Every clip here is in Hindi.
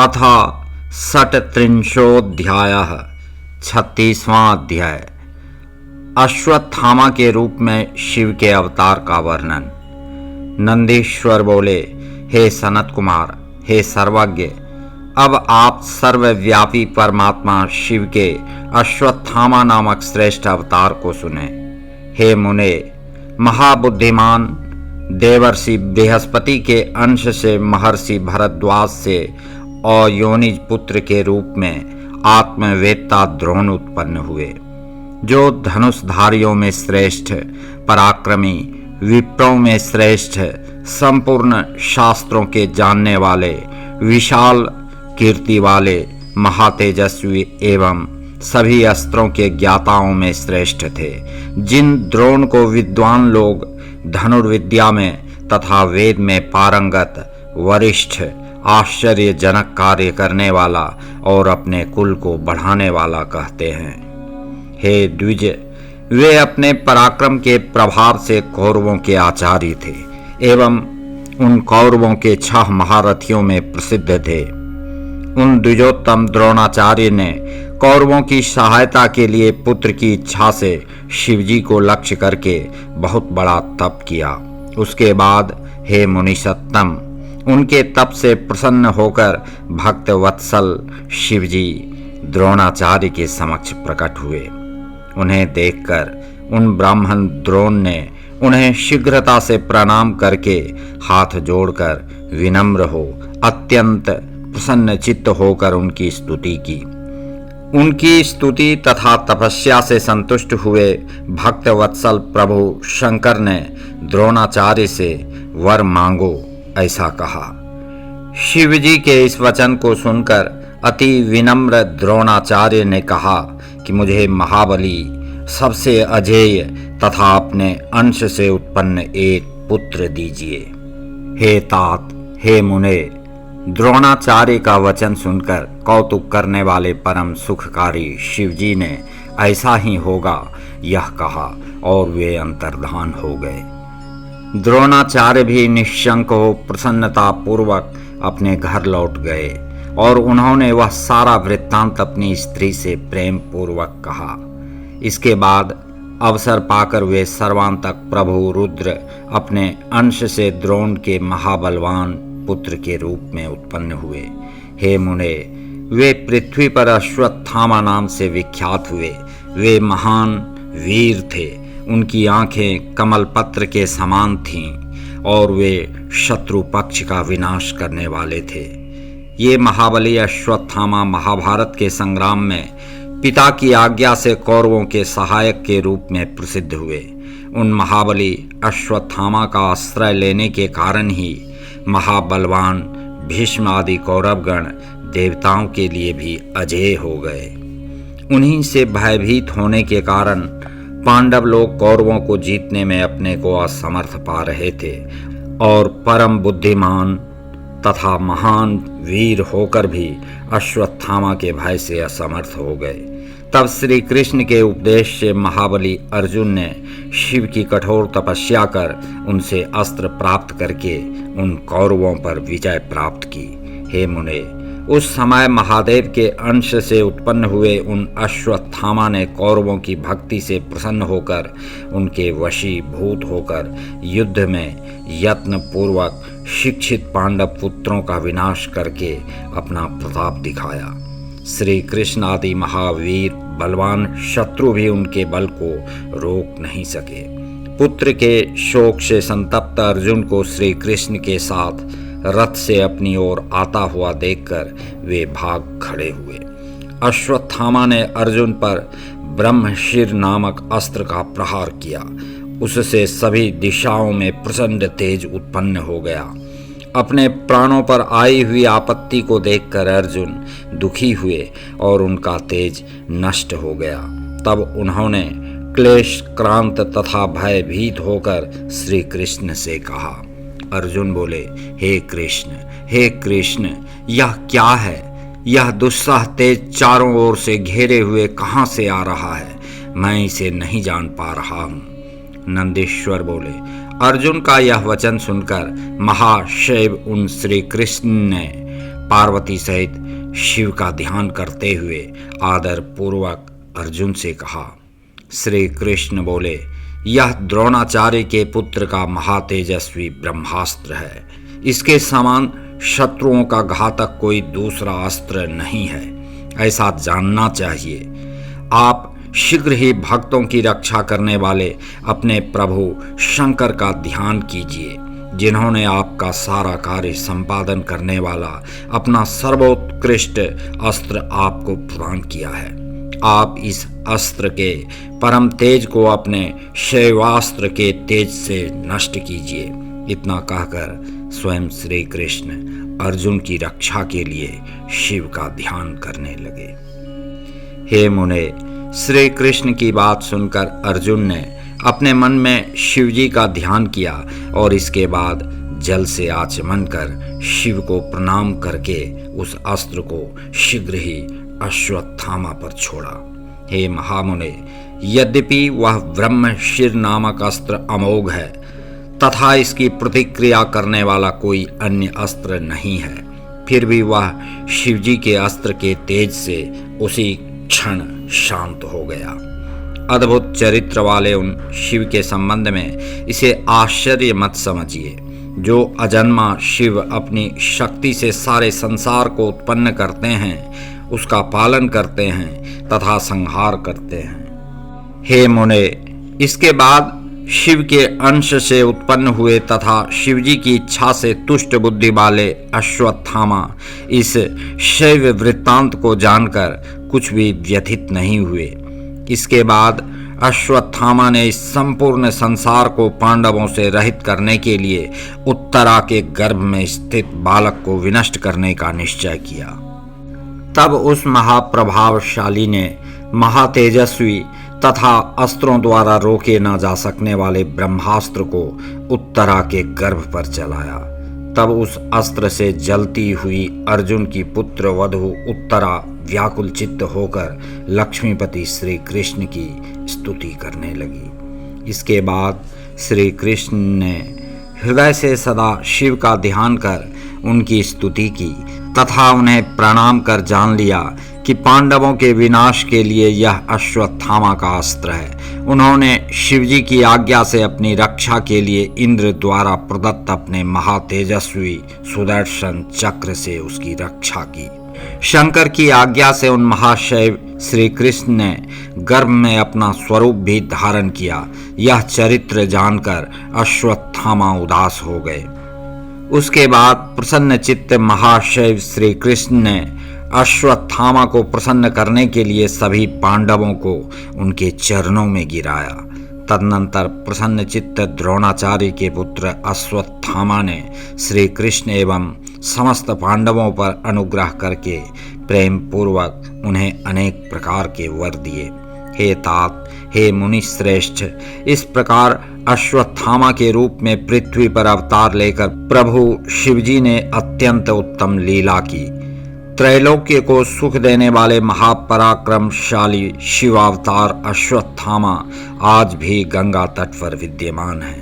अथ षट्त्रिंशोऽध्यायः 36वां अध्याय। अश्वत्थामा के रूप में शिव के अवतार का वर्णन। नंदीश्वर बोले, हे सनत कुमार, हे सर्वज्ञ, अब आप सर्वव्यापी परमात्मा शिव के अश्वत्थामा नामक श्रेष्ठ अवतार को सुने। हे मुने, महाबुद्धिमान देवर्षि बृहस्पति के अंश से महर्षि भरद्वाज से अयोनिज पुत्र के रूप में आत्मवेत्ता द्रोण उत्पन्न हुए, जो धनुषधारियों में श्रेष्ठ, पराक्रमी, विप्रों में श्रेष्ठ, संपूर्ण शास्त्रों के जानने वाले, विशाल कीर्ति वाले, महातेजस्वी एवं सभी अस्त्रों के ज्ञाताओं में श्रेष्ठ थे। जिन द्रोण को विद्वान लोग धनुर्विद्या में तथा वेद में पारंगत, वरिष्ठ, आश्चर्यजनक कार्य करने वाला और अपने कुल को बढ़ाने वाला कहते हैं। हे द्विज, वे अपने पराक्रम के प्रभाव से कौरवों के आचार्य थे एवं उन कौरवों के 6 महारथियों में प्रसिद्ध थे। उन द्विजोत्तम द्रोणाचार्य ने कौरवों की सहायता के लिए पुत्र की इच्छा से शिवजी को लक्ष्य करके बहुत बड़ा तप किया। उसके बाद हे मुनिसत्तम, उनके तप से प्रसन्न होकर भक्त वत्सल शिवजी द्रोणाचार्य के समक्ष प्रकट हुए। उन्हें देखकर उन ब्राह्मण द्रोण ने उन्हें शीघ्रता से प्रणाम करके हाथ जोड़कर विनम्र हो अत्यंत प्रसन्न चित्त होकर उनकी स्तुति की। उनकी स्तुति तथा तपस्या से संतुष्ट हुए भक्त वत्सल प्रभु शंकर ने द्रोणाचार्य से वर मांगो ऐसा कहा। शिवजी के इस वचन को सुनकर अति विनम्र द्रोणाचार्य ने कहा कि मुझे महाबली, सबसे अजेय तथा अपने अंश से उत्पन्न एक पुत्र दीजिए। हे तात, हे मुने, द्रोणाचार्य का वचन सुनकर कौतुक करने वाले परम सुखकारी शिवजी ने ऐसा ही होगा यह कहा और वे अंतर्धान हो गए। द्रोणाचार्य भी निश्शंक हो प्रसन्नता पूर्वक अपने घर लौट गए और उन्होंने वह सारा वृत्तांत अपनी स्त्री से प्रेम पूर्वक कहा। इसके बाद अवसर पाकर वे सर्वांतक प्रभु रुद्र अपने अंश से द्रोण के महाबलवान पुत्र के रूप में उत्पन्न हुए। हे मुने, वे पृथ्वी पर अश्वत्थामा नाम से विख्यात हुए। वे महान वीर थे। उनकी आंखें कमल पत्र के समान थीं और वे शत्रु पक्ष का विनाश करने वाले थे। ये महाबली अश्वत्थामा महाभारत के संग्राम में पिता की आज्ञा से कौरवों के सहायक के रूप में प्रसिद्ध हुए। उन महाबली अश्वत्थामा का आश्रय लेने के कारण ही महाबलवान भीष्म आदि कौरवगण देवताओं के लिए भी अजेय हो गए। उन्हीं से भयभीत होने के कारण पांडव लोग कौरवों को जीतने में अपने को असमर्थ पा रहे थे और परम बुद्धिमान तथा महान वीर होकर भी अश्वत्थामा के भय से असमर्थ हो गए। तब श्री कृष्ण के उपदेश से महाबली अर्जुन ने शिव की कठोर तपस्या कर उनसे अस्त्र प्राप्त करके उन कौरवों पर विजय प्राप्त की। हे मुने, उस समय महादेव के अंश से उत्पन्न हुए उन अश्वत्थामा ने कौरवों की भक्ति से प्रसन्न होकर उनके वशीभूत होकर युद्ध में यत्न पूर्वक शिक्षित पांडव पुत्रों का विनाश करके अपना प्रताप दिखाया। श्री कृष्ण आदि महावीर बलवान शत्रु भी उनके बल को रोक नहीं सके। पुत्र के शोक से संतप्त अर्जुन को श्री कृष्ण के साथ रथ से अपनी ओर आता हुआ देखकर वे भाग खड़े हुए। अश्वत्थामा ने अर्जुन पर ब्रह्मशिर नामक अस्त्र का प्रहार किया। उससे सभी दिशाओं में प्रचंड तेज उत्पन्न हो गया। अपने प्राणों पर आई हुई आपत्ति को देखकर अर्जुन दुखी हुए और उनका तेज नष्ट हो गया। तब उन्होंने क्लेश क्रांत तथा भयभीत होकर श्री कृष्ण से कहा। अर्जुन बोले, हे कृष्ण, यह क्या है? यह दुस्सह तेज चारों ओर से घेरे हुए कहाँ से आ रहा है? मैं इसे नहीं जान पा रहा हूँ। नंदीश्वर बोले, अर्जुन का यह वचन सुनकर महाशैव उन श्री कृष्ण ने पार्वती सहित शिव का ध्यान करते हुए आदर पूर्वक अर्जुन से कहा। श्री कृष्ण बोले, यह द्रोणाचार्य के पुत्र का महातेजस्वी ब्रह्मास्त्र है। इसके समान शत्रुओं का घातक कोई दूसरा अस्त्र नहीं है, ऐसा जानना चाहिए। आप शीघ्र ही भक्तों की रक्षा करने वाले अपने प्रभु शंकर का ध्यान कीजिए, जिन्होंने आपका सारा कार्य संपादन करने वाला अपना सर्वोत्कृष्ट अस्त्र आपको प्रदान किया है। आप इस अस्त्र के परम तेज को अपने शैवास्त्र के तेज से नष्ट कीजिए। इतना कहकर स्वयं श्री कृष्ण अर्जुन की रक्षा के लिए शिव का ध्यान करने लगे। हे मुने, श्री कृष्ण की बात सुनकर अर्जुन ने अपने मन में शिवजी का ध्यान किया और इसके बाद जल से आचमन कर शिव को प्रणाम करके उस अस्त्र को शीघ्र ही अश्वत्थामा पर छोड़ा। हे महामुने, यद्यपि वह ब्रह्मशिर नामक अस्त्र अमोघ है तथा इसकी प्रतिक्रिया करने वाला कोई अन्य अस्त्र नहीं है, फिर भी वह शिवजी के अस्त्र के तेज से उसी क्षण शांत हो गया। अद्भुत चरित्र वाले उन शिव के संबंध में इसे आश्चर्य मत समझिए। जो अजन्मा शिव अपनी शक्ति से सारे संसार को उत्पन्न करते हैं, उसका पालन करते हैं तथा संहार करते हैं। हे मुने, इसके बाद शिव के अंश से उत्पन्न हुए तथा शिवजी की इच्छा से तुष्ट बुद्धि वाले अश्वत्थामा इस शैव वृत्तांत को जानकर कुछ भी व्यथित नहीं हुए। इसके बाद अश्वत्थामा ने इस संपूर्ण संसार को पांडवों से रहित करने के लिए उत्तरा के गर्भ में स्थित बालक को विनष्ट करने का निश्चय किया। तब उस महाप्रभावशाली ने महातेजस्वी तथा अस्त्रों द्वारा रोके न जा सकने वाले ब्रह्मास्त्र को उत्तरा के गर्भ पर चलाया। तब उस अस्त्र से जलती हुई अर्जुन की पुत्र वधू उत्तरा व्याकुल चित्त होकर लक्ष्मीपति श्री कृष्ण की स्तुति करने लगी। इसके बाद श्री कृष्ण ने हृदय से सदा शिव का ध्यान कर उनकी स्तुति की तथा उन्हें प्रणाम कर जान लिया कि पांडवों के विनाश के लिए यह अश्वत्थामा का अस्त्र है। उन्होंने शिवजी की आज्ञा से अपनी रक्षा के लिए इंद्र द्वारा प्रदत्त अपने महातेजस्वी सुदर्शन चक्र से उसकी रक्षा की। शंकर की आज्ञा से उन महाशैव श्री कृष्ण ने गर्भ में अपना स्वरूप भी धारण किया। यह चरित्र जानकर अश्वत्थामा उदास हो गए। उसके बाद प्रसन्न चित्त महाशैव श्री कृष्ण ने अश्वत्थामा को प्रसन्न करने के लिए सभी पांडवों को उनके चरणों में गिराया। तदनंतर प्रसन्न चित्त द्रोणाचार्य के पुत्र अश्वत्थामा ने श्री कृष्ण एवं समस्त पांडवों पर अनुग्रह करके प्रेम पूर्वक उन्हें अनेक प्रकार के वर दिए। हे तात, हे मुनि श्रेष्ठ, इस प्रकार अश्वत्थामा के रूप में पृथ्वी पर अवतार लेकर प्रभु शिवजी ने अत्यंत उत्तम लीला की। त्रैलोक्य को सुख देने वाले महापराक्रमशाली शिवावतार अश्वत्थामा आज भी गंगा तट पर विद्यमान है।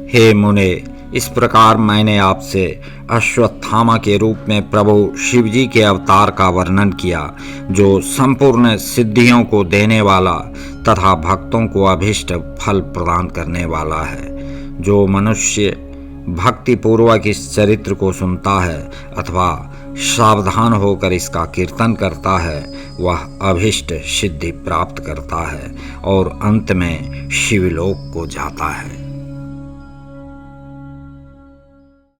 हे मुने, इस प्रकार मैंने आपसे अश्वत्थामा के रूप में प्रभु शिवजी के अवतार का वर्णन किया, जो संपूर्ण सिद्धियों को देने वाला तथा भक्तों को अभीष्ट फल प्रदान करने वाला है। जो मनुष्य भक्ति पूर्वक इस चरित्र को सुनता है अथवा सावधान होकर इसका कीर्तन करता है, वह अभीष्ट सिद्धि प्राप्त करता है और अंत में शिवलोक को जाता है।